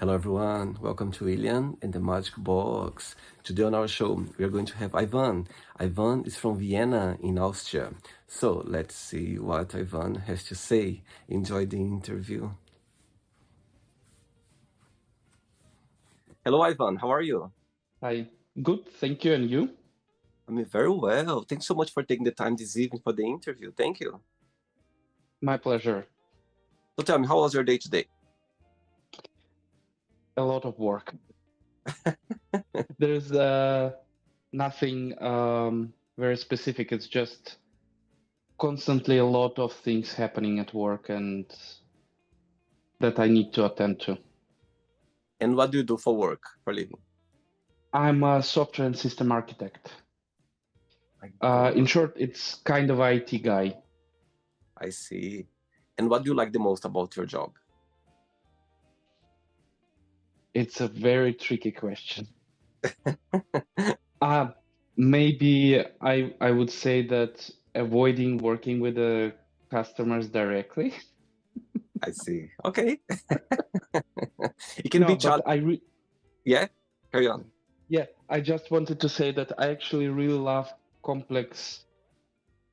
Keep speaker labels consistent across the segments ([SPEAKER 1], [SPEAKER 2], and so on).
[SPEAKER 1] Hello everyone, welcome to William and the Magic Box. Today on our show, we are going to have Ivan. Ivan is from Vienna in Austria. So let's see what Ivan has to say. Enjoy the interview. Hello Ivan, how are you?
[SPEAKER 2] Hi. Good, thank you. And you?
[SPEAKER 1] I'm very well. Thanks so much for taking the time this evening for the interview. Thank you.
[SPEAKER 2] My pleasure.
[SPEAKER 1] So tell me, how was your day today?
[SPEAKER 2] A lot of work. There's nothing very specific. It's just constantly a lot of things happening at work and that I need to attend to.
[SPEAKER 1] And what do you do for work, for living?
[SPEAKER 2] I'm a software and system architect.
[SPEAKER 1] My
[SPEAKER 2] In
[SPEAKER 1] God,
[SPEAKER 2] short, it's kind of IT guy.
[SPEAKER 1] I see. And what do you like the most about your job?
[SPEAKER 2] It's a very tricky question. Uh, Maybe I would say that avoiding working with the customers directly.
[SPEAKER 1] I see. Okay. It can
[SPEAKER 2] No,
[SPEAKER 1] be
[SPEAKER 2] but
[SPEAKER 1] challenging. Yeah, carry on.
[SPEAKER 2] yeah, I just wanted to say that I actually really love complex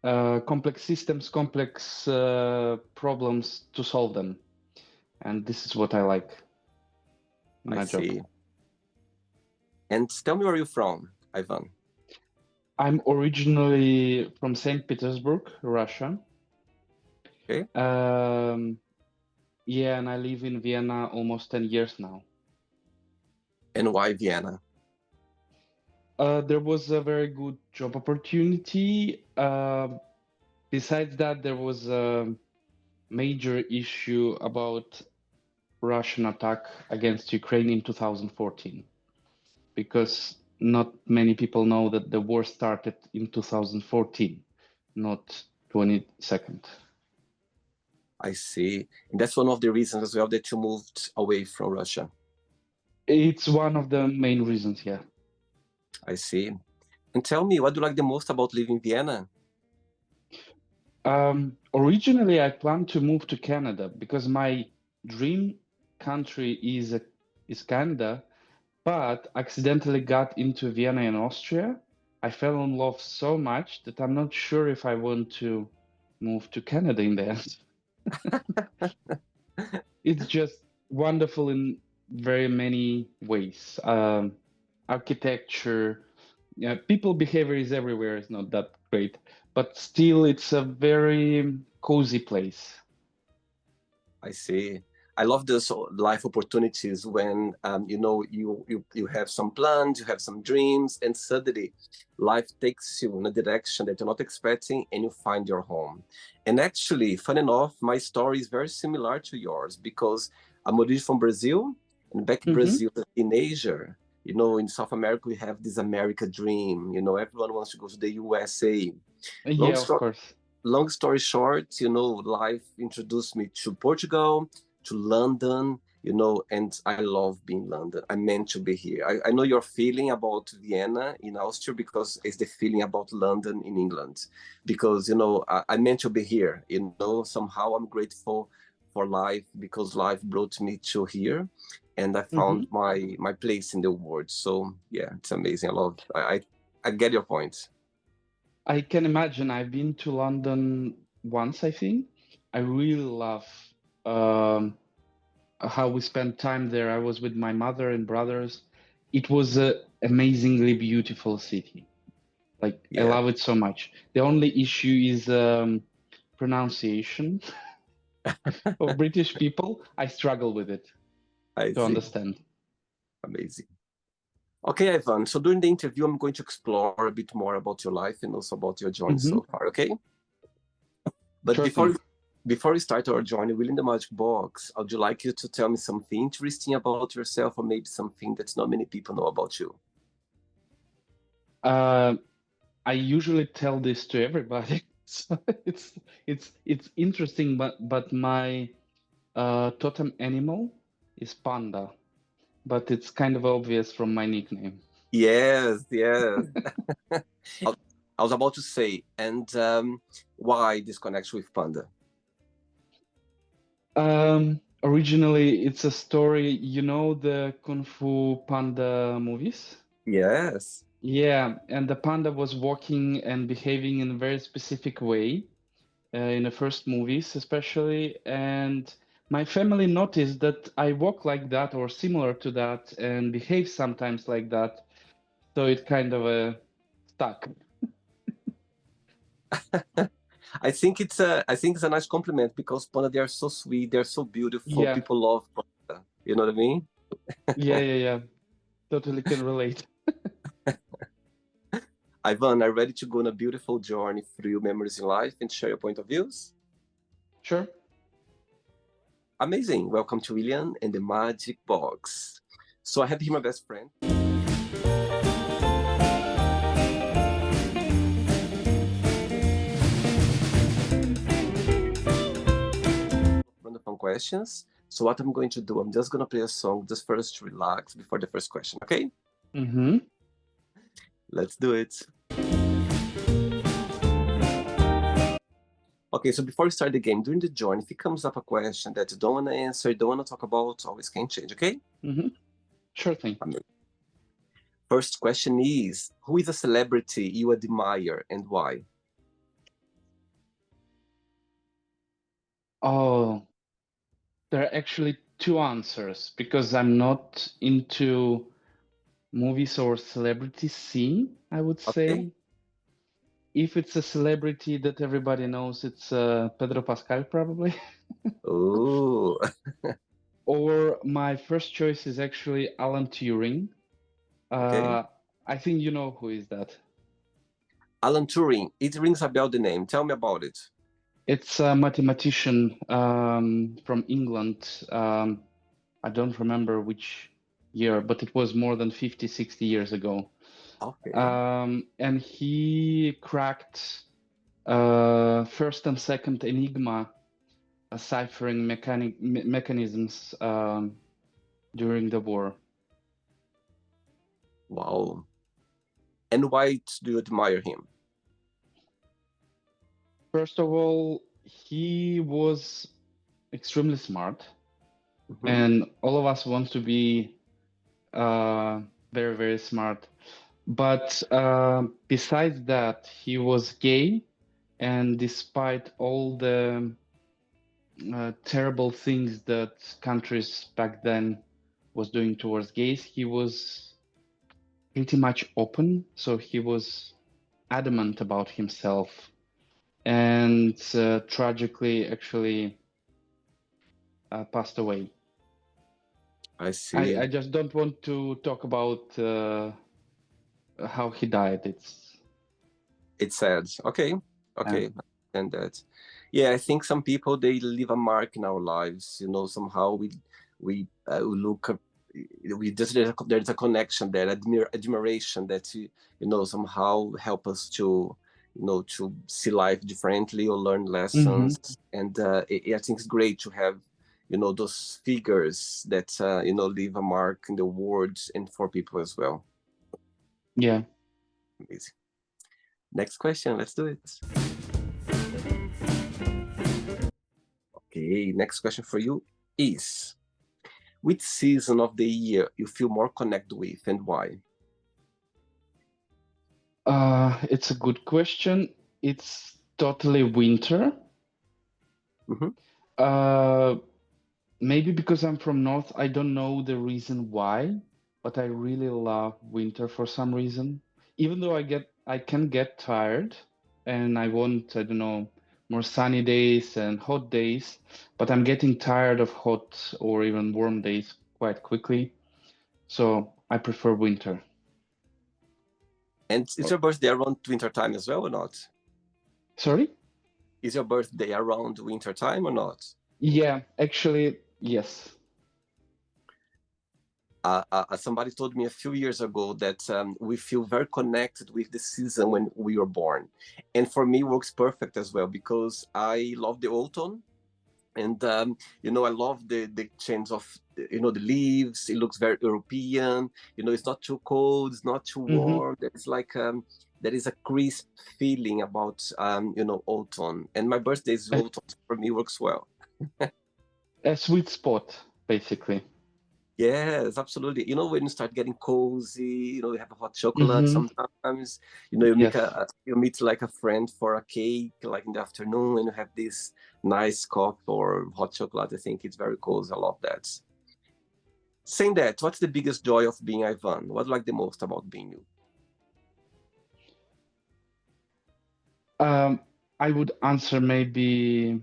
[SPEAKER 2] complex systems, complex problems to solve them. And this is what I like in
[SPEAKER 1] I
[SPEAKER 2] my job.
[SPEAKER 1] see. And tell me where you're from, Ivan.
[SPEAKER 2] I'm originally from St. Petersburg, Russia.
[SPEAKER 1] Okay.
[SPEAKER 2] Um, yeah, and I live in Vienna almost 10 years now.
[SPEAKER 1] And why Vienna?
[SPEAKER 2] There was a very good job opportunity. Besides that, there was a major issue about Russian attack against Ukraine in 2014, because not many people know that the war started in 2014, not 22nd.
[SPEAKER 1] I see. And that's one of the reasons as well that you moved away from Russia.
[SPEAKER 2] It's one of the main reasons, yeah.
[SPEAKER 1] I see. And tell me, what do you like the most about living in Vienna?
[SPEAKER 2] Originally, I planned to move to Canada because my dream country is Canada, but accidentally got into Vienna in Austria. I fell in love so much that I'm not sure if I want to move to Canada in the end. It's just wonderful in very many ways. Architecture, yeah, people behavior is everywhere is not that great, but still it's a very cozy place.
[SPEAKER 1] I see. I love those life opportunities when you have some plans, you have some dreams, and suddenly life takes you in a direction that you're not expecting, and you find your home. And actually, fun enough, my story is very similar to yours because I'm originally from Brazil, and back in
[SPEAKER 2] Hmm.
[SPEAKER 1] Brazil, in Asia, in South America, we have this America dream. Everyone wants to go to the USA. Long
[SPEAKER 2] Yeah, of
[SPEAKER 1] story
[SPEAKER 2] course.
[SPEAKER 1] long story short, life introduced me to Portugal, to London, and I love being London. I meant to be here. I know your feeling about Vienna in Austria because it's the feeling about London in England. Because, I meant to be here. Somehow I'm grateful for life because life brought me to here and I
[SPEAKER 2] Hmm.
[SPEAKER 1] found my place in the world. So yeah, it's amazing. I get your point.
[SPEAKER 2] I can imagine. I've been to London once, I think. I really love um, how we spent time there. I was with my mother and brothers. It was an amazingly beautiful city. Like, I
[SPEAKER 1] Yeah,
[SPEAKER 2] love it so much. The only issue is pronunciation of British people. I struggle with it
[SPEAKER 1] I
[SPEAKER 2] to
[SPEAKER 1] see.
[SPEAKER 2] understand.
[SPEAKER 1] Amazing. Okay, Ivan. So during the interview, I'm going to explore a bit more about your life and also about your journey
[SPEAKER 2] Hmm.
[SPEAKER 1] so far. Okay, but
[SPEAKER 2] Sure
[SPEAKER 1] before
[SPEAKER 2] thing.
[SPEAKER 1] before we start our journey within the magic box, would you like you to tell me something interesting about yourself, or maybe something that not many people know about you?
[SPEAKER 2] Uh, I usually tell this to everybody. So it's interesting, but my totem animal is panda, but it's kind of obvious from my nickname.
[SPEAKER 1] Yes, yes. I was about to say, and why this connection with panda?
[SPEAKER 2] Originally, it's a story, you know, the Kung Fu Panda movies?
[SPEAKER 1] Yes.
[SPEAKER 2] Yeah, and the panda was walking and behaving in a very specific way in the first movies, especially. And my family noticed that I walk like that or similar to that and behave sometimes like that. So it kind of stuck.
[SPEAKER 1] I think it's a nice compliment because panda, they are so sweet, they're so beautiful.
[SPEAKER 2] Yeah,
[SPEAKER 1] People love panda. You know what I mean?
[SPEAKER 2] yeah. Totally can relate.
[SPEAKER 1] Ivan, are you ready to go on a beautiful journey through memories in life and share your point of views?
[SPEAKER 2] Sure.
[SPEAKER 1] Amazing. Welcome to William and the Magic Box. So I have here my best friend. Random questions. So what I'm going to do, I'm just going to play a song just for us to relax before the first question, okay?
[SPEAKER 2] Mm-hmm.
[SPEAKER 1] Let's do it. Okay, so before we start the game, during the journey, if it comes up a question that you don't want to answer, you don't want to talk about, always can change, okay?
[SPEAKER 2] Mm-hmm. Sure thing.
[SPEAKER 1] First question is, who is a celebrity you admire and why?
[SPEAKER 2] Oh, there are actually two answers because I'm not into movies or celebrity scene, I would
[SPEAKER 1] Okay.
[SPEAKER 2] say. If it's a celebrity that everybody knows, it's Pedro Pascal, probably.
[SPEAKER 1] Oh,
[SPEAKER 2] Or my first choice is actually Alan Turing.
[SPEAKER 1] okay.
[SPEAKER 2] I think you know who is that.
[SPEAKER 1] Alan Turing, it rings a bell, the name. Tell me about it.
[SPEAKER 2] It's a mathematician from England. I don't remember which year, but it was more than 50, 60 years ago.
[SPEAKER 1] Okay.
[SPEAKER 2] And he cracked first and second Enigma ciphering mechanisms during the war.
[SPEAKER 1] Wow. And why do you admire him?
[SPEAKER 2] First of all, he was extremely smart,
[SPEAKER 1] Mhm.
[SPEAKER 2] and all of us want to be very, very smart. But besides that, he was gay, and despite all the terrible things that countries back then was doing towards gays, he was pretty much open. So he was adamant about himself, and tragically, actually passed away.
[SPEAKER 1] I see.
[SPEAKER 2] I just don't want to talk about how he died.
[SPEAKER 1] It's sad. Okay. Okay. And that. Yeah, I think some people, they leave a mark in our lives. You know, somehow we look up, we just there's a connection there, admiration that you know, somehow help us to, you know, to see life differently or learn
[SPEAKER 2] Mhm.
[SPEAKER 1] lessons. And I think it's great to have, you know, those figures that you know, leave a mark in the world and for people as well.
[SPEAKER 2] Yeah.
[SPEAKER 1] Amazing. Next question. Let's do it. Okay, next question for you is, which season of the year you feel more connected with and why?
[SPEAKER 2] It's a good question. It's totally winter.
[SPEAKER 1] Mhm.
[SPEAKER 2] Uh, Maybe because I'm from North, I don't know the reason why, but I really love winter for some reason. Even though I can get tired and I want, I don't know, more sunny days and hot days, but I'm getting tired of hot or even warm days quite quickly. So I prefer winter.
[SPEAKER 1] And is your birthday around winter time as well or not?
[SPEAKER 2] Sorry?
[SPEAKER 1] Is your birthday around winter time or not?
[SPEAKER 2] Yeah, actually, yes.
[SPEAKER 1] Somebody told me a few years ago that we feel very connected with the season when we were born. And for me, it works perfect as well because I love the autumn. And you know, I love the change of, you know, the leaves. It looks very European. You know, it's not too cold, it's not too
[SPEAKER 2] Hmm.
[SPEAKER 1] warm. It's like there is a crisp feeling about you know, autumn. And my birthday is autumn, so for me works well.
[SPEAKER 2] A sweet spot, basically.
[SPEAKER 1] Yes, absolutely. You know, when you start getting cozy, you know, you have a hot chocolate
[SPEAKER 2] Mm-hmm.
[SPEAKER 1] sometimes, you know, you make
[SPEAKER 2] Yes.
[SPEAKER 1] you meet like a friend for a cake, like in the afternoon, and you have this nice cup or hot chocolate. I think it's very cozy. I love that. Saying that, what's the biggest joy of being Ivan? What do you like the most about being you?
[SPEAKER 2] Um, I would answer maybe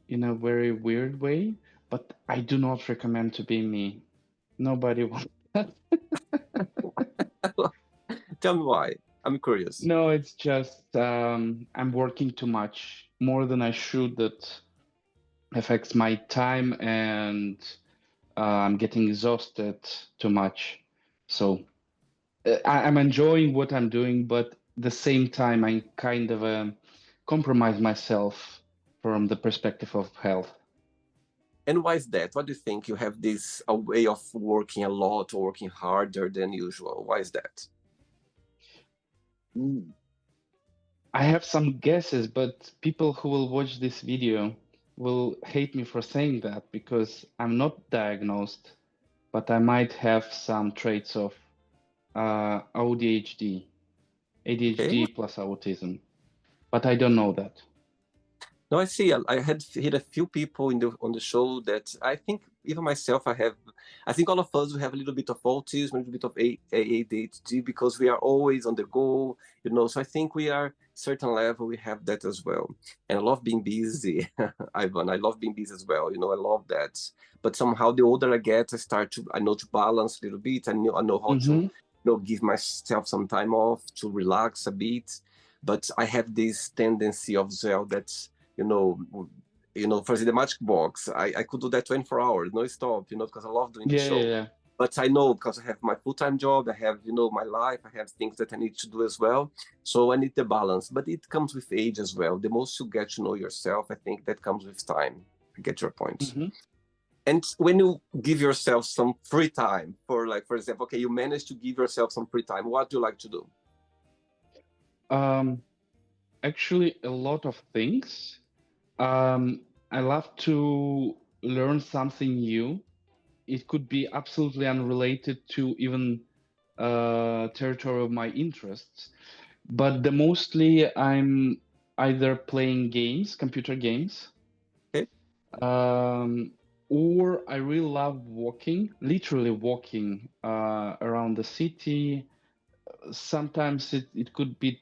[SPEAKER 2] in a very weird way, but I do not recommend to be me. Nobody wants that.
[SPEAKER 1] Tell me why. I'm curious.
[SPEAKER 2] No, it's just I'm working too much, more than I should. That affects my time, and I'm getting exhausted too much. So I'm enjoying what I'm doing, but the same time I kind of compromise myself from the perspective of health.
[SPEAKER 1] And why is that? What do you think? You have this a way of working a lot or working harder than usual. Why is that?
[SPEAKER 2] Mm, I have some guesses, but people who will watch this video will hate me for saying that because I'm not diagnosed, but I might have some traits of ADHD,
[SPEAKER 1] Okay.
[SPEAKER 2] ADHD plus autism, but I don't know that.
[SPEAKER 1] No, I see. I had hit a few people in the on the show that I think even myself I have. I think all of us we have a little bit of autism, a little bit of ADHD because we are always on the go, you know. So I think we are certain level we have that as well. And I love being busy, Ivan. I love being busy as well. You know, I love that. But somehow the older I get, I know to balance a little bit. I know how to,
[SPEAKER 2] Mm-hmm.
[SPEAKER 1] give myself some time off to relax a bit. But I have this tendency of well that you know, for example, the magic box, I could do that 24 hours, no stop, because I love doing the
[SPEAKER 2] Yeah, yeah,
[SPEAKER 1] show.
[SPEAKER 2] yeah.
[SPEAKER 1] But I know because I have my full-time job, I have, my life, I have things that I need to do as well. So I need the balance, but it comes with age as well. The most you get to know yourself, I think that comes with time. I get your point.
[SPEAKER 2] Mm-hmm.
[SPEAKER 1] And when you give yourself some free time for like, for example, okay, you manage to give yourself some free time, what do you like to do?
[SPEAKER 2] Um, Actually, a lot of things. Um, I love to learn something new. It could be absolutely unrelated to even territory of my interests, but the mostly I'm either playing games, computer games,
[SPEAKER 1] Okay.
[SPEAKER 2] um, or I really love walking, literally walking around the city. Sometimes it could be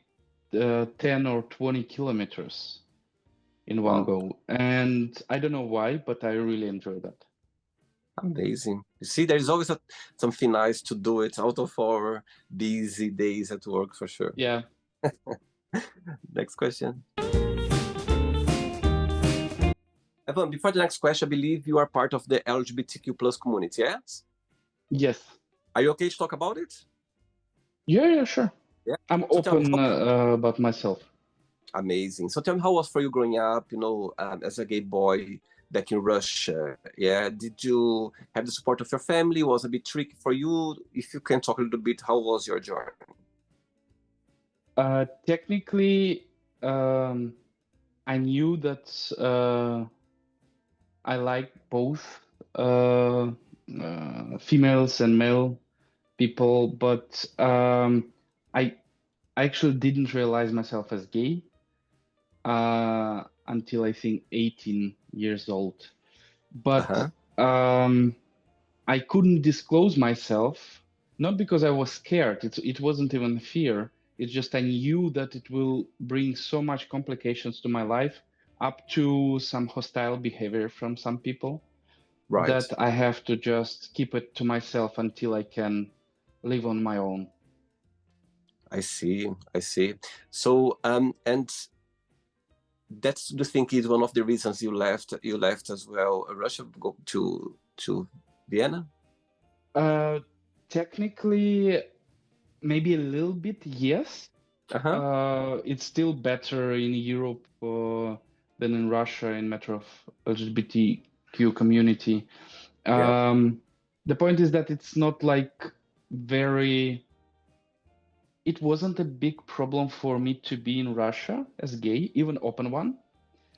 [SPEAKER 2] 10 or 20 kilometers in one
[SPEAKER 1] Wow.
[SPEAKER 2] go. And I don't know why, but I really enjoy that.
[SPEAKER 1] Amazing. You see, there's always something nice to do it out of our busy days at work for sure.
[SPEAKER 2] Yeah.
[SPEAKER 1] Next question. Evan, before the next question, I believe you are part of the LGBTQ plus community, yes?
[SPEAKER 2] Yes.
[SPEAKER 1] Are you okay to talk about it?
[SPEAKER 2] Yeah, yeah, sure.
[SPEAKER 1] Yeah.
[SPEAKER 2] I'm
[SPEAKER 1] So tell me,
[SPEAKER 2] open about myself.
[SPEAKER 1] amazing. So tell me, how was for you growing up, as a gay boy back in Russia? Yeah. Did you have the support of your family? Was it a bit tricky for you? If you can talk a little bit, how was your journey?
[SPEAKER 2] Technically, I knew that I like both females and male people, but I actually didn't realize myself as gay until I think 18 years old. But
[SPEAKER 1] Uh-huh.
[SPEAKER 2] I couldn't disclose myself, not because I was scared. It wasn't even fear. It's just I knew that it will bring so much complications to my life, up to some hostile behavior from some people,
[SPEAKER 1] Right.
[SPEAKER 2] that I have to just keep it to myself until I can live on my own.
[SPEAKER 1] I see. I see. So, and that's the thing is one of the reasons you left. You left as well, Russia, go to Vienna.
[SPEAKER 2] Uh, Technically, maybe a little bit, yes.
[SPEAKER 1] Uh huh.
[SPEAKER 2] It's still better in Europe than in Russia in matter of LGBTQ community.
[SPEAKER 1] Yeah.
[SPEAKER 2] The point is that it's not like very. It wasn't a big problem for me to be in Russia as gay, even open one,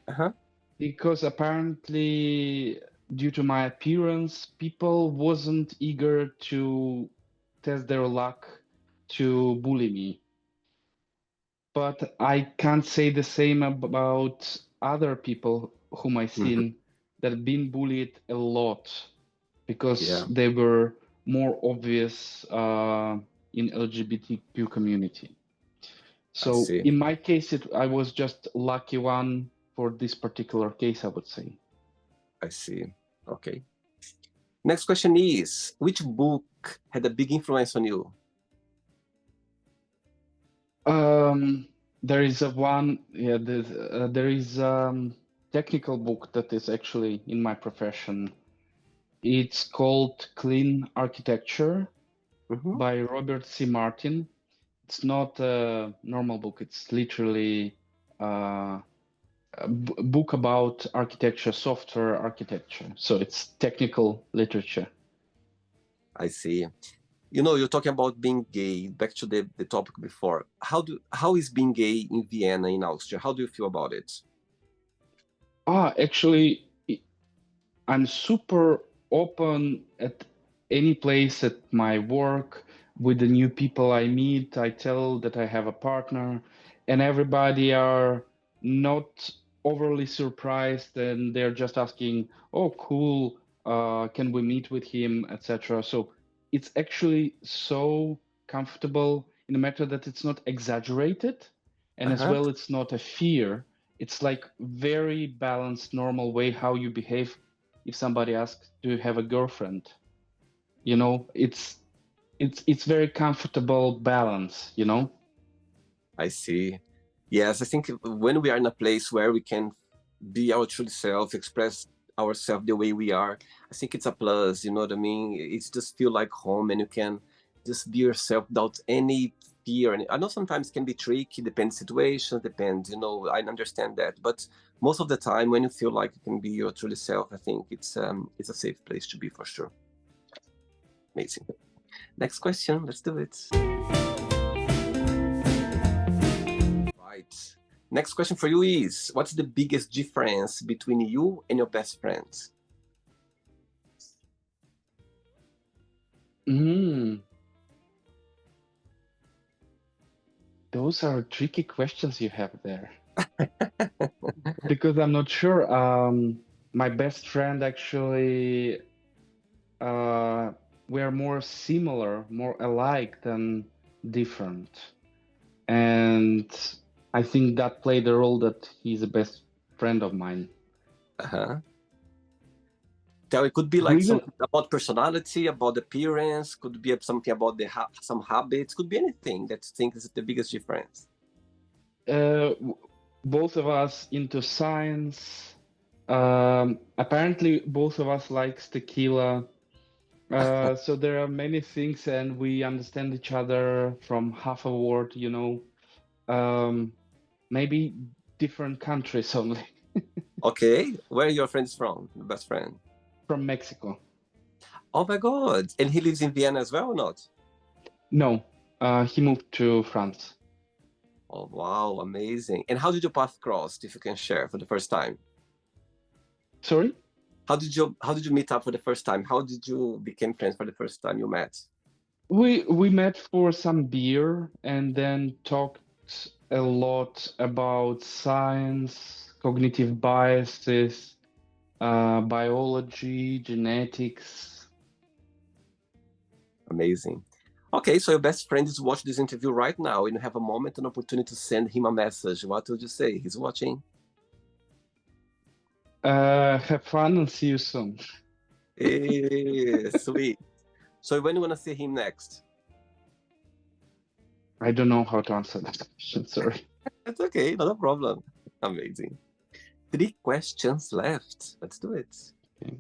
[SPEAKER 1] Uh huh.
[SPEAKER 2] because apparently due to my appearance, people wasn't eager to test their luck to bully me. But I can't say the same about other people whom I've
[SPEAKER 1] Mhm.
[SPEAKER 2] seen that have been bullied a lot because
[SPEAKER 1] Yeah,
[SPEAKER 2] they were more obvious in LGBTQ community.
[SPEAKER 1] I
[SPEAKER 2] So
[SPEAKER 1] see.
[SPEAKER 2] in my case, I was just lucky one for this particular case, I would say.
[SPEAKER 1] I see. Okay. Next question is, which book had a big influence on you?
[SPEAKER 2] Um, there is a one, yeah, there is technical book that is actually in my profession. It's called Clean Architecture
[SPEAKER 1] Mhm.
[SPEAKER 2] by Robert C. Martin. It's not a normal book. It's literally a book about architecture, software architecture. So it's technical literature.
[SPEAKER 1] I see. You know, you're talking about being gay. Back to the topic before. How is being gay in Vienna, in Austria? How do you feel about it?
[SPEAKER 2] Actually, I'm super open at any place at my work with the new people I meet. I tell that I have a partner, and everybody are not overly surprised, and they're just asking, "Oh, cool, can we meet with him, etc." So it's actually so comfortable in the matter that it's not exaggerated, and as
[SPEAKER 1] Uh-huh.
[SPEAKER 2] well, it's not a fear. It's like very balanced, normal way how you behave if somebody asks, "Do you have a girlfriend?" You know, it's very comfortable balance, you know?
[SPEAKER 1] I see. Yes, I think when we are in a place where we can be our true self, express ourselves the way we are, I think it's a plus, you know what I mean? It's just feel like home and you can just be yourself without any fear. And I know sometimes it can be tricky, depends situation, depends, you know, I understand that. But most of the time when you feel like you can be your truly self, I think it's a safe place to be for sure. Amazing. Next question, let's do it. Right. Next question for you is, what's the biggest difference between you and your best friends?
[SPEAKER 2] Mm, those are tricky questions you have there because I'm not sure. My best friend actually, uh, we're more similar, more alike than different. And I think that played a role that he's a best friend of mine.
[SPEAKER 1] Uh-huh. So it could be
[SPEAKER 2] We
[SPEAKER 1] like
[SPEAKER 2] even
[SPEAKER 1] something about personality, about appearance, could be something about some habits, could be anything that you think is the biggest difference.
[SPEAKER 2] both of us into science. Apparently, both of us likes tequila. So there are many things, and we understand each other from half a word. You know, maybe different countries only.
[SPEAKER 1] Okay, where are your friends from? Your best friend?
[SPEAKER 2] From Mexico.
[SPEAKER 1] Oh my God. And he lives in Vienna as well or not?
[SPEAKER 2] No, he moved to France.
[SPEAKER 1] Oh wow, amazing. And how did your path cross, if you can share for the first time?
[SPEAKER 2] Sorry.
[SPEAKER 1] How did you meet up for the first time? How did you become friends for the first time you met?
[SPEAKER 2] We met for some beer and then talked a lot about science, cognitive biases, biology, genetics.
[SPEAKER 1] Amazing. Okay, so your best friend is watching this interview right now, and you have a moment, an opportunity to send him a message. What would you say? He's watching.
[SPEAKER 2] Have fun and see you soon.
[SPEAKER 1] Sweet. So when you want to see him next?
[SPEAKER 2] I don't know how to answer that question. Sorry.
[SPEAKER 1] That's okay, not a problem. Amazing. 3 questions left. Let's do it.
[SPEAKER 2] Okay.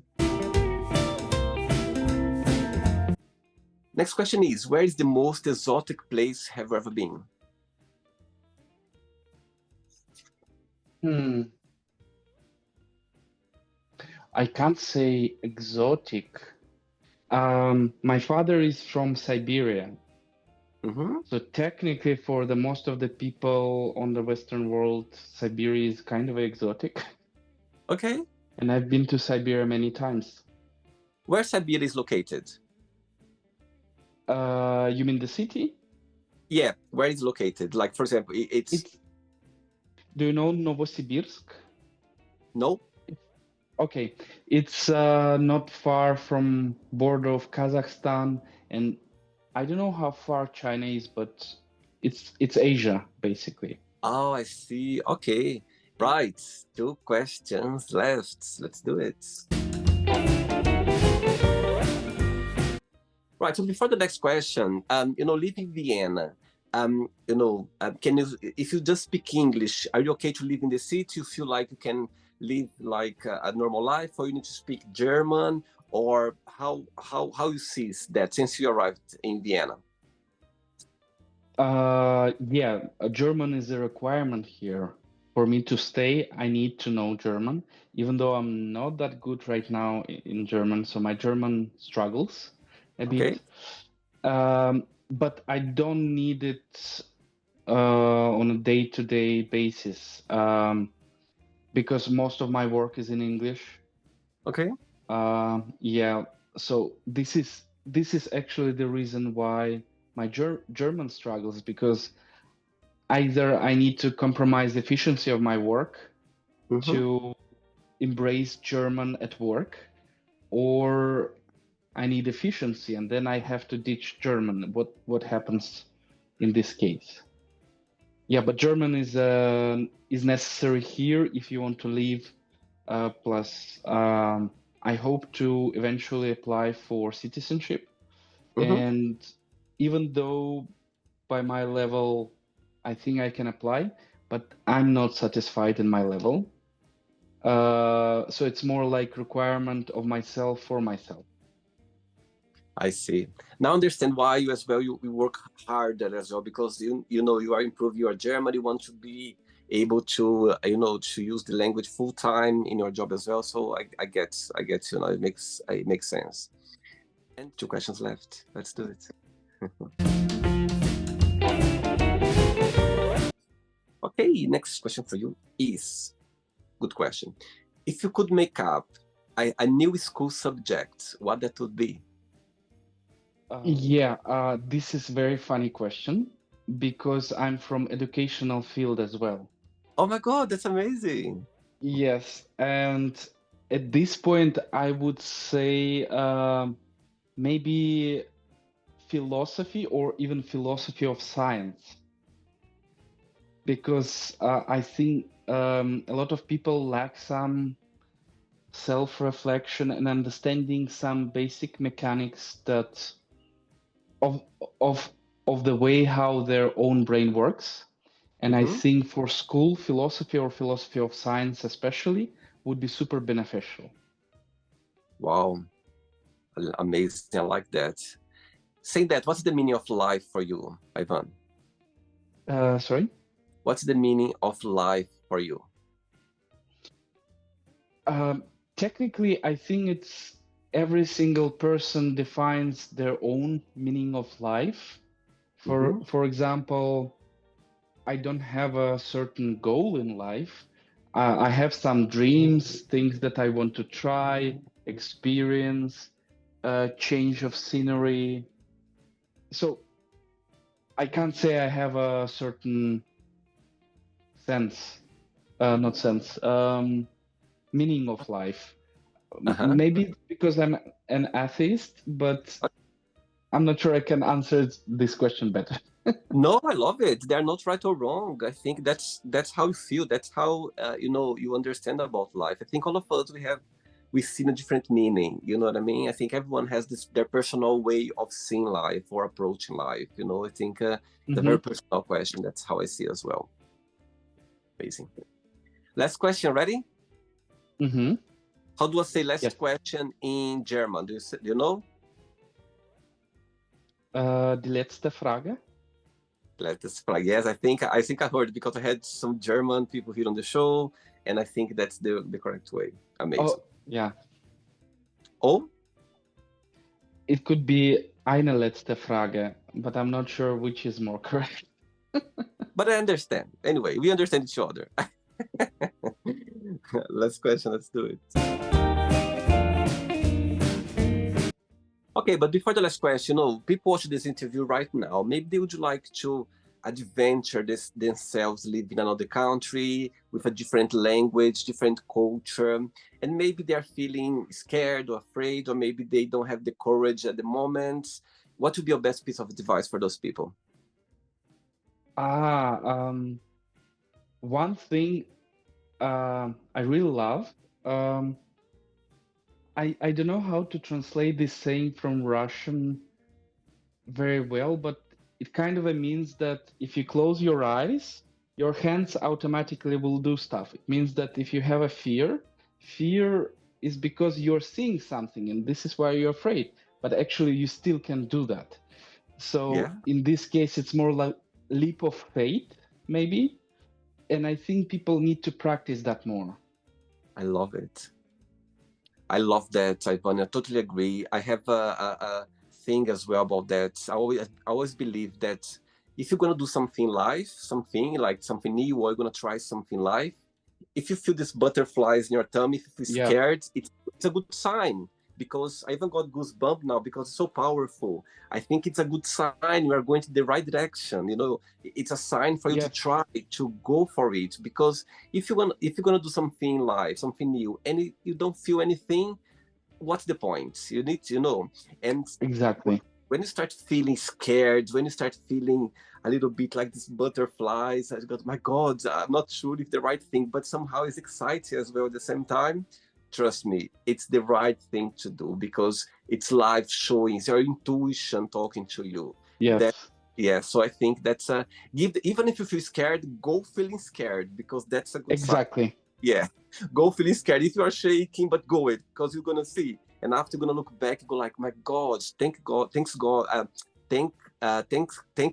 [SPEAKER 1] Next question is, where is the most exotic place have you ever been?
[SPEAKER 2] Hmm. I can't say exotic. My father is from Siberia.
[SPEAKER 1] Mm-hmm.
[SPEAKER 2] So technically, for the most of the people on the Western world, Siberia is kind of exotic.
[SPEAKER 1] Okay.
[SPEAKER 2] And I've been to Siberia many times.
[SPEAKER 1] Where Siberia is located?
[SPEAKER 2] You mean the city?
[SPEAKER 1] Yeah, where is located? Like, for example, it's
[SPEAKER 2] It's, do you know Novosibirsk?
[SPEAKER 1] no.
[SPEAKER 2] Okay, it's not far from border of Kazakhstan, and I don't know how far China is, but it's Asia basically.
[SPEAKER 1] Oh, I see. Okay, right. Two questions left. Let's do it. Right. So before the next question, leaving Vienna, can you, if you just speak English, are you okay to live in the city? You feel like you can live like a normal life, or you need to speak German, or how you see that since you arrived in Vienna?
[SPEAKER 2] Yeah, German is a requirement here. For me to stay, I need to know German, even though I'm not that good right now in German, so my German struggles a
[SPEAKER 1] Okay.
[SPEAKER 2] bit. But I don't need it on a day-to-day basis, because most of my work is in English.
[SPEAKER 1] Okay.
[SPEAKER 2] Yeah, so this is actually the reason why my German struggles, because either I need to compromise the efficiency of my work
[SPEAKER 1] Mm-hmm.
[SPEAKER 2] to embrace German at work, or I need efficiency and then I have to teach German. What happens in this case? Yeah, but German is necessary here if you want to leave. Plus, I hope to eventually apply for citizenship.
[SPEAKER 1] Mm-hmm.
[SPEAKER 2] And even though by my level, I think I can apply, but I'm not satisfied in my level. So it's more like requirement of myself for myself.
[SPEAKER 1] I see. Now I understand why you as well you work harder as well, because you are improving your German. You want to be able to to use the language full time in your job as well. So I get it makes sense. And two questions left. Let's do it. Okay, next question for you is good question. If you could make up a new school subject, what that would be?
[SPEAKER 2] Yeah, this is very funny question because I'm from educational field as well.
[SPEAKER 1] Oh my God, that's amazing.
[SPEAKER 2] Yes, and at this point, I would say maybe philosophy or even philosophy of science, because I think a lot of people lack some self-reflection and understanding some basic mechanics that of of of the way how their own brain works. And I
[SPEAKER 1] Hmm.
[SPEAKER 2] think for school philosophy or philosophy of science especially would be super beneficial.
[SPEAKER 1] Wow, amazing. I like that. Saying that, what's the meaning of life for you, Ivan?
[SPEAKER 2] Sorry.
[SPEAKER 1] What's the meaning of life for you?
[SPEAKER 2] Um, Technically, I think it's every single person defines their own meaning of life.
[SPEAKER 1] Hmm.
[SPEAKER 2] For example, I don't have a certain goal in life. I have some dreams, things that I want to try, experience, change of scenery. So I can't say I have a certain sense, not sense, meaning of life.
[SPEAKER 1] Uh-huh.
[SPEAKER 2] Maybe because I'm an atheist, but I'm not sure I can answer this question better.
[SPEAKER 1] No, I love it. They're not right or wrong. I think that's how you feel. That's how you understand about life. I think all of us we see a different meaning. You know what I mean? I think everyone has their personal way of seeing life or approaching life. I think it's a
[SPEAKER 2] Hmm.
[SPEAKER 1] very personal question. That's how I see it as well. Amazing. Last question. Ready?
[SPEAKER 2] Hmm.
[SPEAKER 1] How do I say
[SPEAKER 2] Yes.
[SPEAKER 1] last question in German? Do you know?
[SPEAKER 2] Die letzte Frage.
[SPEAKER 1] Let's flag. Yes, I think I heard because I had some German people here on the show, and I think that's the correct way. Amazing.
[SPEAKER 2] Oh, yeah.
[SPEAKER 1] Oh,
[SPEAKER 2] It could be eine letzte Frage, but I'm not sure which is more correct.
[SPEAKER 1] but I understand. Anyway, we understand each other. Last question, let's do it. Okay, but before the last question, people watch this interview right now. Maybe they would like to adventure themselves, live in another country with a different language, different culture, and maybe they're feeling scared or afraid, or maybe they don't have the courage at the moment. What would be your best piece of advice for those people?
[SPEAKER 2] One thing I really love. I don't know how to translate this saying from Russian very well, but it kind of means that if you close your eyes, your hands automatically will do stuff. It means that if you have a fear is because you're seeing something, and this is why you're afraid. But actually, you still can do that. So
[SPEAKER 1] Yeah,
[SPEAKER 2] in this case, it's more like leap of faith, maybe. And I think people need to practice that more.
[SPEAKER 1] I love it. I love that, Ivan. I totally agree. I have a thing as well about that. I always believe that if you're gonna do something live, something like something new, or you're gonna try something live, if you feel these butterflies in your tummy, if you feel
[SPEAKER 2] Yeah.
[SPEAKER 1] scared, it's a good sign, because I even got goosebumps now because it's so powerful. I think it's a good sign you are going to the right direction. It's a sign for you to
[SPEAKER 2] Yes.
[SPEAKER 1] try to go for it, because if you're gonna do something live, something new, and you don't feel anything, what's the point? You need to and
[SPEAKER 2] Exactly.
[SPEAKER 1] when you start feeling scared, when you start feeling a little bit like these butterflies, I got, my God, I'm not sure if the right thing, but somehow it's exciting as well at the same time. Trust me, it's the right thing to do, because it's live showing, it's your intuition talking to you. That,
[SPEAKER 2] Yes.
[SPEAKER 1] yeah, so I think that's even if you feel scared, go feeling scared, because that's a good sign.
[SPEAKER 2] Exactly.
[SPEAKER 1] Yeah, go feeling scared. If you are shaking, but go it, because you're gonna see, and after you're gonna look back, go like, my God, thank God, thanks God, thank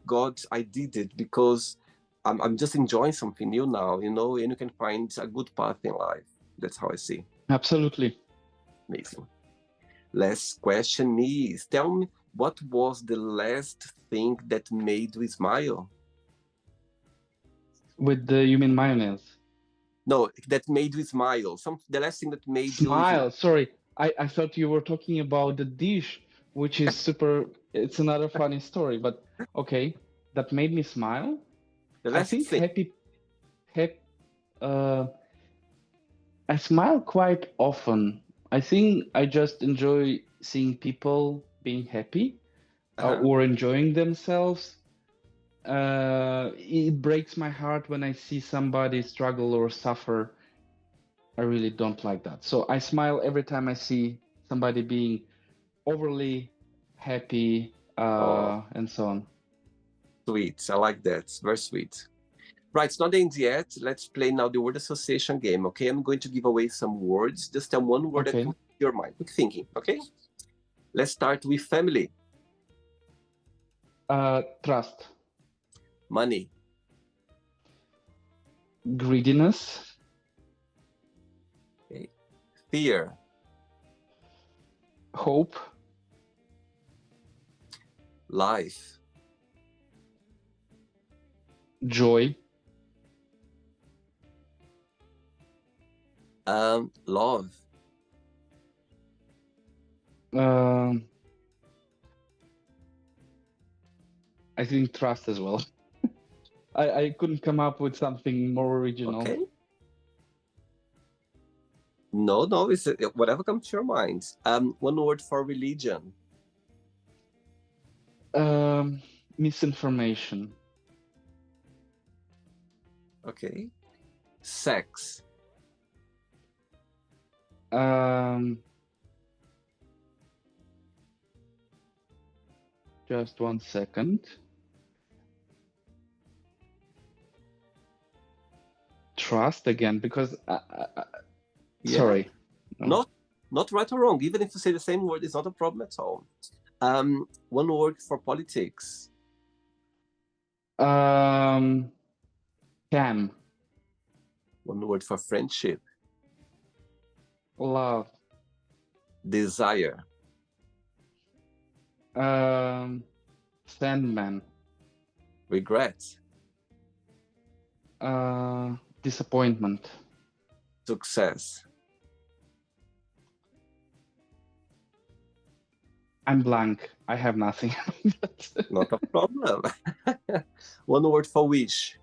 [SPEAKER 1] God I did it, because I'm just enjoying something new now, and you can find a good path in life. That's how I see.
[SPEAKER 2] Absolutely.
[SPEAKER 1] Amazing. Last question is, tell me, what was the last thing that made you smile?
[SPEAKER 2] With the you mean mayonnaise?
[SPEAKER 1] No, that made you smile. The last thing that made you smile.
[SPEAKER 2] Smile. Sorry, I thought you were talking about the dish, which is super. It's another funny story, but okay, that made me smile.
[SPEAKER 1] The
[SPEAKER 2] I
[SPEAKER 1] last
[SPEAKER 2] think
[SPEAKER 1] thing.
[SPEAKER 2] happy. Uh, I smile quite often. I think I just enjoy seeing people being happy
[SPEAKER 1] Uh-huh.
[SPEAKER 2] or enjoying themselves. It breaks my heart when I see somebody struggle or suffer. I really don't like that. So I smile every time I see somebody being overly happy
[SPEAKER 1] Oh,
[SPEAKER 2] and so on.
[SPEAKER 1] sweet. I like that. Very sweet. Right, it's not the end yet. Let's play now the word association game, okay? I'm going to give away some words. Just tell one word that
[SPEAKER 2] Okay.
[SPEAKER 1] comes to your mind. Quick thinking, okay? Let's start with family,
[SPEAKER 2] Trust,
[SPEAKER 1] money,
[SPEAKER 2] greediness,
[SPEAKER 1] okay? Fear,
[SPEAKER 2] hope,
[SPEAKER 1] life,
[SPEAKER 2] joy,
[SPEAKER 1] love,
[SPEAKER 2] um, I think trust as well. I couldn't come up with something more original.
[SPEAKER 1] okay? No, it's whatever comes to your mind. One word for religion,
[SPEAKER 2] Misinformation,
[SPEAKER 1] okay? Sex,
[SPEAKER 2] um, just 1 second. Trust again, because
[SPEAKER 1] yeah?
[SPEAKER 2] sorry. No.
[SPEAKER 1] Not right or wrong. Even if you say the same word, it's not a problem at all. One word for politics,
[SPEAKER 2] Um, Cam,
[SPEAKER 1] one word for friendship,
[SPEAKER 2] love,
[SPEAKER 1] desire,
[SPEAKER 2] Sandman,
[SPEAKER 1] regret,
[SPEAKER 2] disappointment,
[SPEAKER 1] Success.
[SPEAKER 2] I'm blank. I have nothing.
[SPEAKER 1] Not a problem. One word for wish.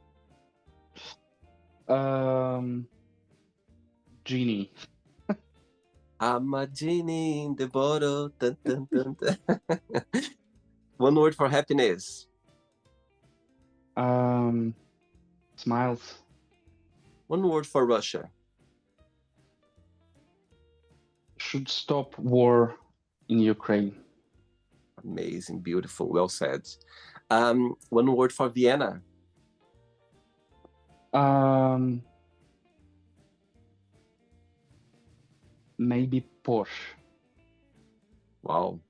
[SPEAKER 2] Genie.
[SPEAKER 1] I'm a genie in the bottle. Dun, dun, dun, dun. One word for happiness.
[SPEAKER 2] Smiles.
[SPEAKER 1] One word for Russia.
[SPEAKER 2] Should stop war in Ukraine.
[SPEAKER 1] Amazing, beautiful, well said. One word for Vienna.
[SPEAKER 2] Maybe Porsche.
[SPEAKER 1] Wow.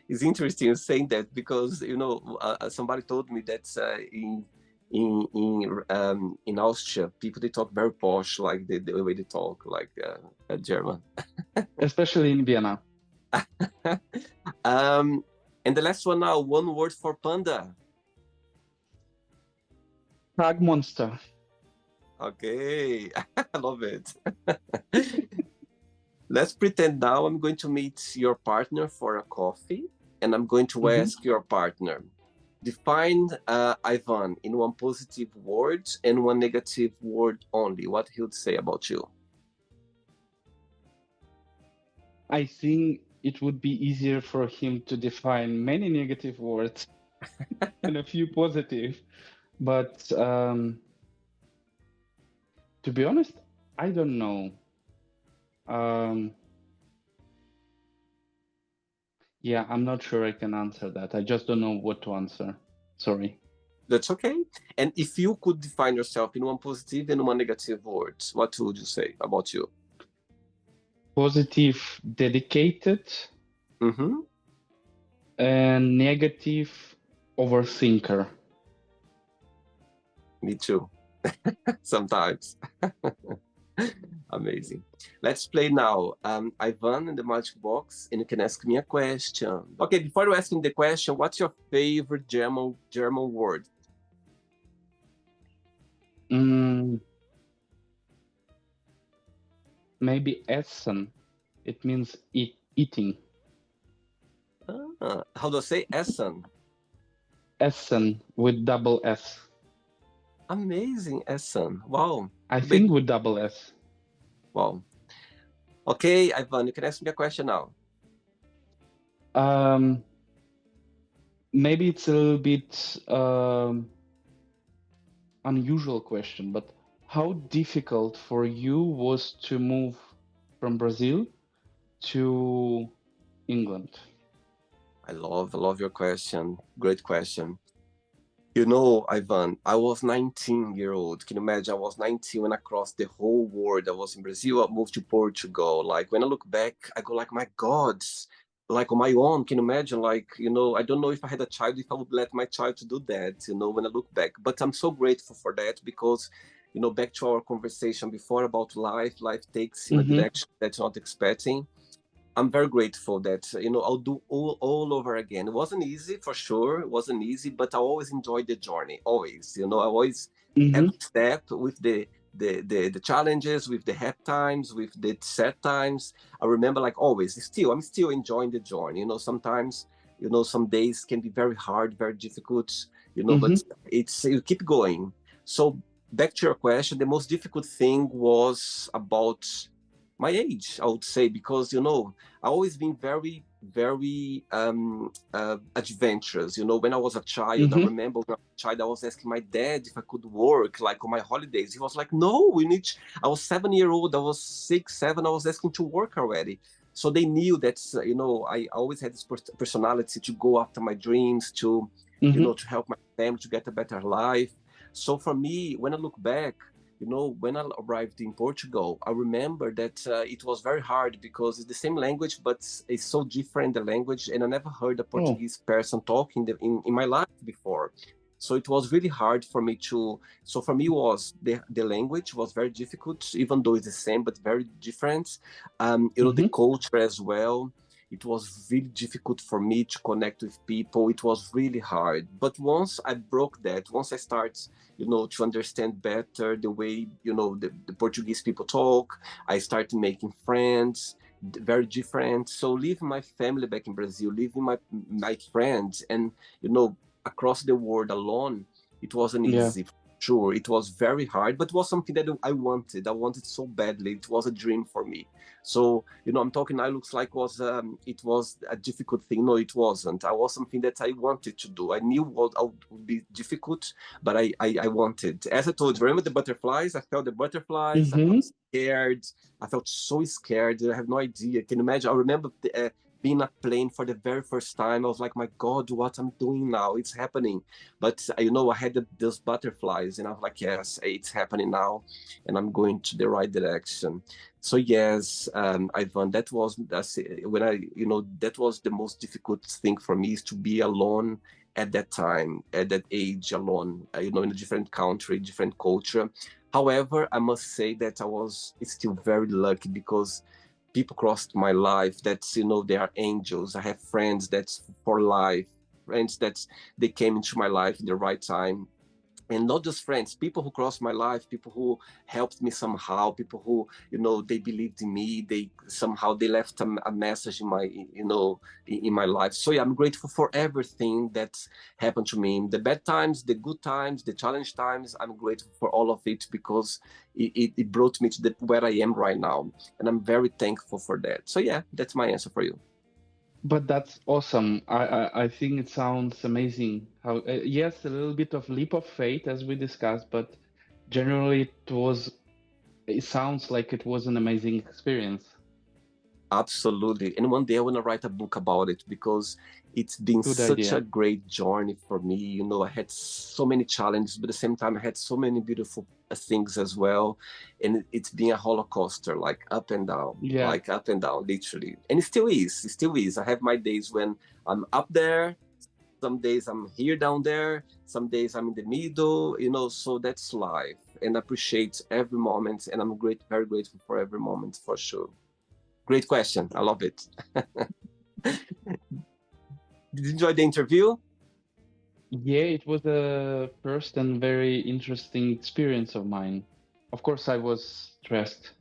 [SPEAKER 1] It's interesting saying that because somebody told me that in Austria people they talk very posh, like the way they talk like German.
[SPEAKER 2] Especially in Vienna.
[SPEAKER 1] And the last one now, one word for panda.
[SPEAKER 2] Prague monster.
[SPEAKER 1] Okay, I love it. Let's pretend now I'm going to meet your partner for a coffee, and I'm going to ask your partner, define Ivan in one positive word and one negative word only. What he would say about you?
[SPEAKER 2] I think it would be easier for him to define many negative words and a few positive. But to be honest, I don't know. Yeah, I'm not sure I can answer that. I just don't know what to answer. Sorry.
[SPEAKER 1] That's okay. And if you could define yourself in one positive and one negative word, what would you say about you?
[SPEAKER 2] Positive, dedicated, and negative, overthinker.
[SPEAKER 1] Me too. Sometimes. Amazing. Let's play now. Ivan in the magic box, and you can ask me a question. Okay, before you ask me the question, what's your favorite German word?
[SPEAKER 2] Maybe Essen. It means eating.
[SPEAKER 1] How do I say Essen?
[SPEAKER 2] Essen with double S.
[SPEAKER 1] Amazing, Essen. Wow.
[SPEAKER 2] I think with double S.
[SPEAKER 1] Wow. Okay, Ivan, you can ask me a question now.
[SPEAKER 2] Maybe it's a little bit unusual question, but how difficult for you was to move from Brazil to England?
[SPEAKER 1] I love your question. Great question. You know, Ivan, I was 19-year-old. Can you imagine? I was 19 when I crossed the whole world. I was in Brazil, I moved to Portugal. Like when I look back, I go like, my God, like on my own, can you imagine? Like, I don't know if I had a child, if I would let my child to do that, when I look back. But I'm so grateful for that because, back to our conversation before about life takes in a direction that you're not expecting. I'm very grateful that, I'll do all over again. It wasn't easy, for sure. It wasn't easy, but I always enjoyed the journey, always. I always every step with the challenges, with the happy times, with the sad times. I remember like always, I'm still enjoying the journey. Sometimes, some days can be very hard, very difficult, but you keep going. So back to your question, the most difficult thing was about my age, I would say, because I always been very, very adventurous. When I was a child, I remember when I was a child, I was asking my dad if I could work like on my holidays. He was like, "No, we need." I was 7-year-old. I was 6, 7. I was asking to work already. So they knew that I always had this personality to go after my dreams, to to help my family to get a better life. So for me, when I look back, when I arrived in Portugal, I remember that it was very hard because it's the same language, but it's so different, the language, and I never heard a Portuguese person talking in my life before. So it was really hard for me so for me was the language was very difficult, even though it's the same, but very different. The culture as well. it was really difficult for me to connect with people. It was really hard. But once I broke that, once I start, to understand better the way, the Portuguese people talk, I started making friends, very different. So leaving my family back in Brazil, leaving my friends, and across the world alone, it wasn't
[SPEAKER 2] Yeah.
[SPEAKER 1] easy. Sure, it was very hard, but it was something that I wanted. I wanted so badly. It was a dream for me. So, I'm talking now looks like it was a difficult thing. No, it wasn't. I was something that I wanted to do. I knew what would be difficult, but I wanted. As I told you, remember the butterflies? I felt the butterflies. I
[SPEAKER 2] Mm-hmm.
[SPEAKER 1] felt scared. I felt so scared. I have no idea. Can you imagine? I remember being a plane for the very first time. I was like, my God, what I'm doing now? It's happening. But I had those butterflies, and I was like, yes, it's happening now, and I'm going to the right direction. So yes, Ivan, that was that was the most difficult thing for me, is to be alone at that time, at that age, alone, in a different country, different culture. However, I must say that I was still very lucky, because people crossed my life that's they are angels. I have friends that's for life, friends that they came into my life in the right time. And not just friends, people who crossed my life, people who helped me somehow, people who they believed in me, they left a message in my in my life. So yeah, I'm grateful for everything that happened to me, the bad times, the good times, the challenge times. I'm grateful for all of it, because it brought me to where I am right now, and I'm very thankful for that. So yeah, that's my answer for you.
[SPEAKER 2] But that's awesome. I think it sounds amazing. How yes, a little bit of leap of faith as we discussed, but generally it sounds like it was an amazing experience.
[SPEAKER 1] Absolutely. And one day I want to write a book about it, because it's been
[SPEAKER 2] Good
[SPEAKER 1] such a
[SPEAKER 2] idea.
[SPEAKER 1] great journey for me. I had so many challenges, but at the same time, I had so many beautiful things as well. And it's been a roller coaster,
[SPEAKER 2] Yeah.
[SPEAKER 1] like up and down, literally. And it still is. It still is. I have my days when I'm up there. Some days I'm here down there. Some days I'm in the middle. So that's life. And I appreciate every moment. And I'm very grateful for every moment, for sure. Great question. I love it. Did you enjoy the interview?
[SPEAKER 2] Yeah, it was a first and very interesting experience of mine. Of course, I was stressed,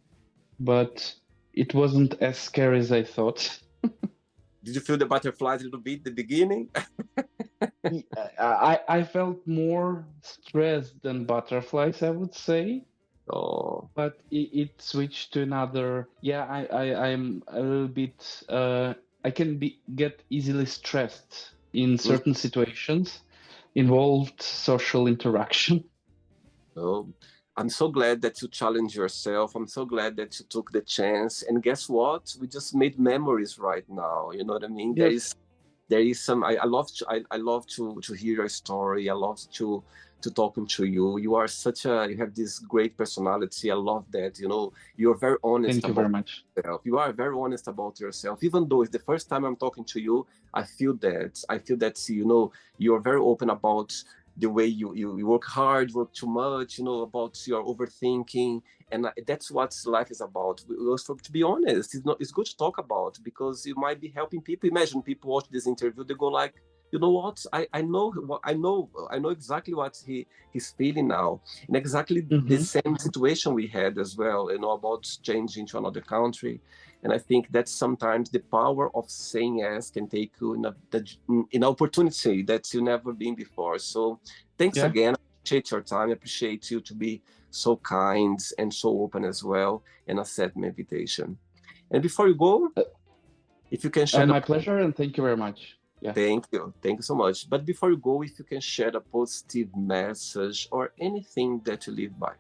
[SPEAKER 2] but it wasn't as scary as I thought.
[SPEAKER 1] Did you feel the butterflies a little bit at the beginning?
[SPEAKER 2] I felt more stressed than butterflies, I would say,
[SPEAKER 1] Oh,
[SPEAKER 2] but it switched to another. Yeah, I'm a little bit. I can get easily stressed in
[SPEAKER 1] mm,
[SPEAKER 2] certain situations, involved social interaction.
[SPEAKER 1] oh. I'm so glad that you challenged yourself. I'm so glad that you took the chance. And guess what? We just made memories right now. You know what I mean?
[SPEAKER 2] Yes,
[SPEAKER 1] There is some. I love to hear your story. I love to talking to you. You have this great personality. I love that. You're very honest
[SPEAKER 2] thank you very
[SPEAKER 1] about
[SPEAKER 2] much.
[SPEAKER 1] yourself. You are very honest about yourself. Even though it's the first time I'm talking to you, I feel that. I feel that you're very open about the way you work hard, work too much, about your overthinking. And that's what life is about. We also, to be honest, it's good to talk about, because you might be helping people. Imagine people watch this interview, they go like, you know what? I know exactly what he's feeling now, and exactly the
[SPEAKER 2] Hmm.
[SPEAKER 1] same situation we had as well. About changing to another country, and I think that sometimes the power of saying yes can take you in an opportunity that you never been before. So, thanks
[SPEAKER 2] Yeah.
[SPEAKER 1] again. I appreciate your time. I appreciate you to be so kind and so open as well, and accept my invitation. And before you go,
[SPEAKER 2] Uh,
[SPEAKER 1] if you can share a
[SPEAKER 2] my pleasure, and thank you very much. Yeah.
[SPEAKER 1] thank you so much. But before you go, if you can share a positive message or anything that you live by,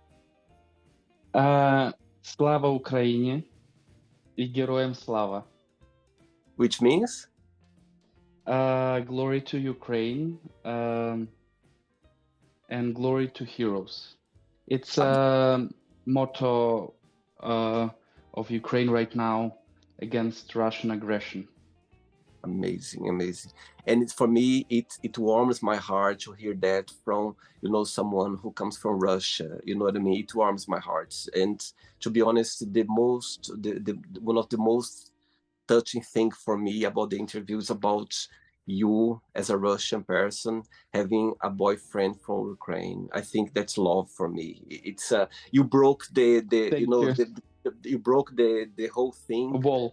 [SPEAKER 2] Слава Україні і героям слава.
[SPEAKER 1] which means
[SPEAKER 2] Glory to Ukraine, and glory to heroes. It's a motto of Ukraine right now against Russian aggression.
[SPEAKER 1] amazing, amazing. And for me, it warms my heart to hear that from someone who comes from Russia. You know what I mean? It warms my heart. And to be honest, the one of the most touching thing for me about the interview is about you as a Russian person having a boyfriend from Ukraine. I think that's love for me. It's you broke the you
[SPEAKER 2] Thank
[SPEAKER 1] know
[SPEAKER 2] you.
[SPEAKER 1] you broke the whole thing,
[SPEAKER 2] A wall.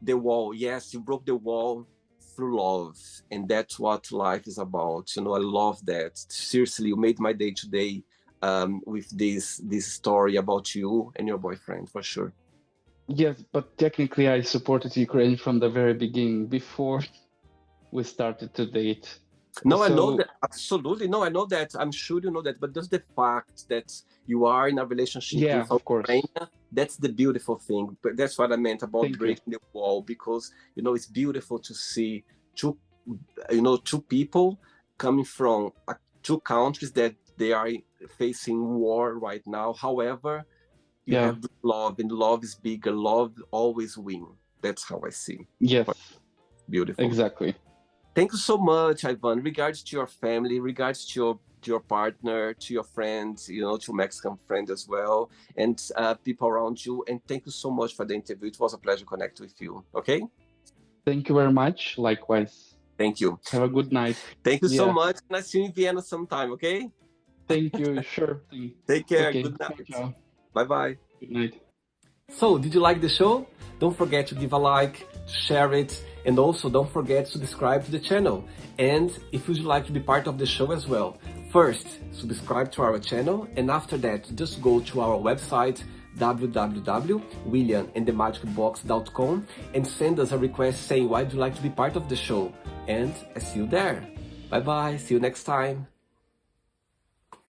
[SPEAKER 1] the wall. Yes, you broke the wall through love, and that's what life is about. I love that. Seriously, you made my day today with this story about you and your boyfriend, for sure.
[SPEAKER 2] Yes, but technically I supported Ukraine from the very beginning, before we started to date.
[SPEAKER 1] No, I know
[SPEAKER 2] So
[SPEAKER 1] that, absolutely. No, I know that. I'm sure you know that. But just the fact that you are in a relationship
[SPEAKER 2] yeah,
[SPEAKER 1] with
[SPEAKER 2] of
[SPEAKER 1] Ukraine,
[SPEAKER 2] course.
[SPEAKER 1] that's the beautiful thing. But that's what I meant about
[SPEAKER 2] Thank you.
[SPEAKER 1] breaking the wall, because it's beautiful to see two, two people coming from two countries that they are facing war right now. However, you
[SPEAKER 2] Yeah.
[SPEAKER 1] have love, and love is bigger. Love always wins. That's how I see.
[SPEAKER 2] Yes,
[SPEAKER 1] Beautiful.
[SPEAKER 2] exactly.
[SPEAKER 1] Thank you so much, Ivan. Regards to your family, regards to your partner, to your friends, to Mexican friends as well, and people around you. And thank you so much for the interview. It was a pleasure connect with you. Okay?
[SPEAKER 2] Thank you very much. Likewise.
[SPEAKER 1] Thank you.
[SPEAKER 2] Have a good night.
[SPEAKER 1] Thank you so
[SPEAKER 2] Yeah.
[SPEAKER 1] much. And I'll see you in Vienna sometime, okay?
[SPEAKER 2] Thank you. Sure.
[SPEAKER 1] Take care.
[SPEAKER 2] Okay.
[SPEAKER 1] Good night.
[SPEAKER 2] Ciao.
[SPEAKER 1] Bye-bye.
[SPEAKER 2] Good night.
[SPEAKER 1] So, did you like the show? Don't forget to give a like, to share it, and also don't forget to subscribe to the channel. And if you'd like to be part of the show as well, first, subscribe to our channel, and after that, just go to our website, www.williamandthemagicbox.com, and send us a request saying why you'd like to be part of the show. And I see you there. Bye-bye. See you next time.